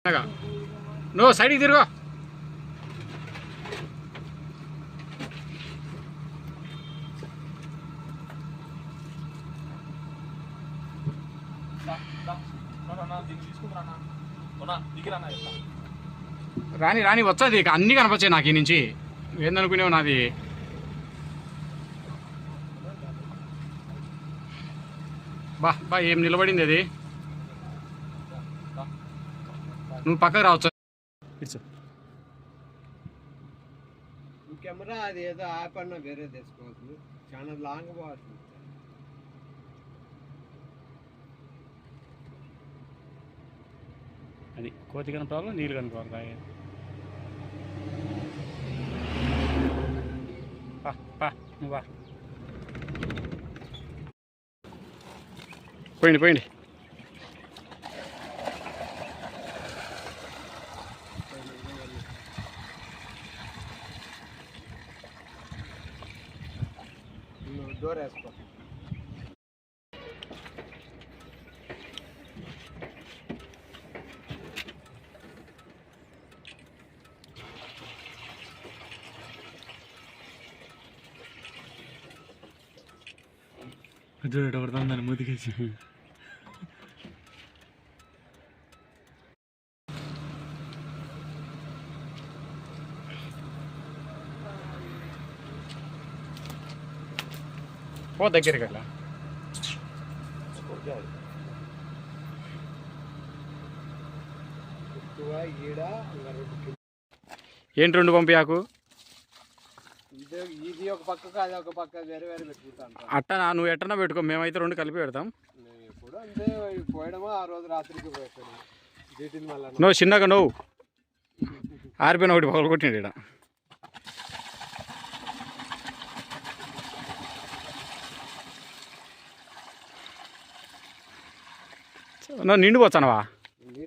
నువ్వు సైడ్కి తిరుగు. రాని రాని వచ్చేది అన్నీ కనపచ్చాయి నాకు ఈ నుంచి. ఏందనుకునేవు నాది? బా బా ఏం నిలబడింది అది. నువ్వు పక్కకు రావచ్చు. కెమెరా అది ఏదో యాప్ అన్నా వేరే తెచ్చుకోవచ్చు. చాలా లాంగ్ పోవచ్చు. అది కోతి కనపడాలి, నీళ్ళు కనపడాలి. నువ్వా పోయింది పోయింది. డోర్ వేసుకో. చూడ పడుతుందని ముదికేసి. పో దగ్గరికి అట్లా. ఏంటి రెండు పంపియాకు? ఇది ఒక పక్కకు అది ఒక పక్క వేరే వేరే పెట్టుకుంటాను. అట్టనా? నువ్వు ఎట్టనా పెట్టుకో, మేమైతే రెండు కలిపి పెడతాం. ఎప్పుడు అంతే పోయడమా ఆ రోజు రాత్రికి పోయాను. వీటిని మళ్ళీ నువ్వు చిన్నగా నువ్వు ఆరిపోయిన ఒకటి పగలు కొట్టినాడు ఇక్కడ. నువ్వు నిండిపోతానవా?